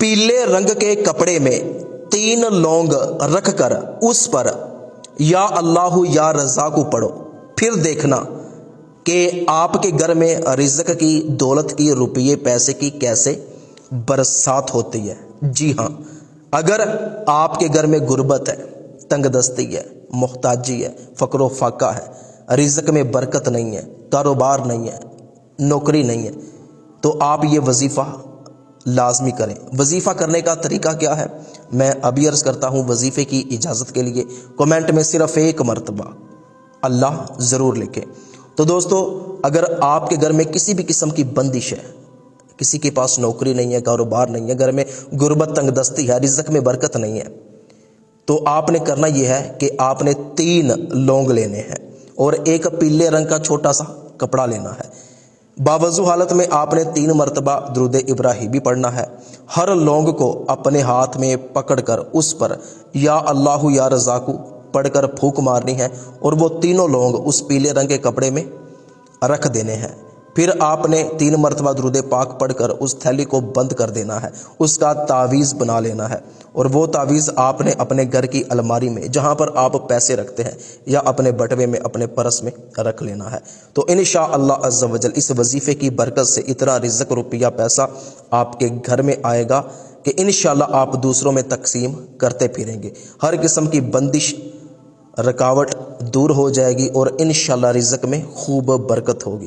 पीले रंग के कपड़े में 3 लौंग रख कर उस पर या अल्लाह या रज़ाक़ु पढ़ो, फिर देखना कि आपके घर में रिज़्क़ की, दौलत की, रुपये पैसे की कैसे बरसात होती है। जी हाँ, अगर आपके घर में गुर्बत है, तंगदस्ती है, मुहताजी है, फ़क्र फाका है, रिज़्क़ में बरकत नहीं है, कारोबार नहीं है, नौकरी नहीं है, तो आप ये वजीफ़ा लाजमी करें। वजीफ़ा करने का तरीका क्या है, मैं अभी अर्ज़ करता हूँ। वजीफ़े की इजाज़त के लिए कमेंट में सिर्फ़ एक मरतबा अल्लाह ज़रूर लिखें। तो दोस्तों, अगर आपके घर में किसी भी किस्म की बंदिश है, किसी के पास नौकरी नहीं है, कारोबार नहीं है, घर में गुर्बत तंगदस्ती है, रिज़्क़ में बरकत नहीं है, तो आपने करना यह है कि आपने 3 लौंग लेने हैं और एक पीले रंग का छोटा सा कपड़ा लेना है। बावजू हालत में आपने 3 मरतबा दुरूद इब्राहिमी पढ़ना है। हर लौंग को अपने हाथ में पकड़कर उस पर या अल्लाह या रज़ाक़ु पढ़कर फूंक मारनी है और वो तीनों लौंग उस पीले रंग के कपड़े में रख देने हैं। फिर आपने 3 मरतबा दुरूद पाक पढ़कर उस थैली को बंद कर देना है, उसका तावीज़ बना लेना है और वो तावीज़ आपने अपने घर की अलमारी में, जहाँ पर आप पैसे रखते हैं, या अपने बटवे में, अपने पर्स में रख लेना है। तो इंशाअल्लाह अज़्ज़ व जल इस वजीफ़े की बरकत से इतना रिज़्क़, रुपया, पैसा आपके घर में आएगा कि इंशाअल्लाह आप दूसरों में तकसीम करते फिरेंगे। हर किस्म की बंदिश, रुकावट दूर हो जाएगी और इंशाअल्लाह रिज़्क़ में खूब बरकत होगी।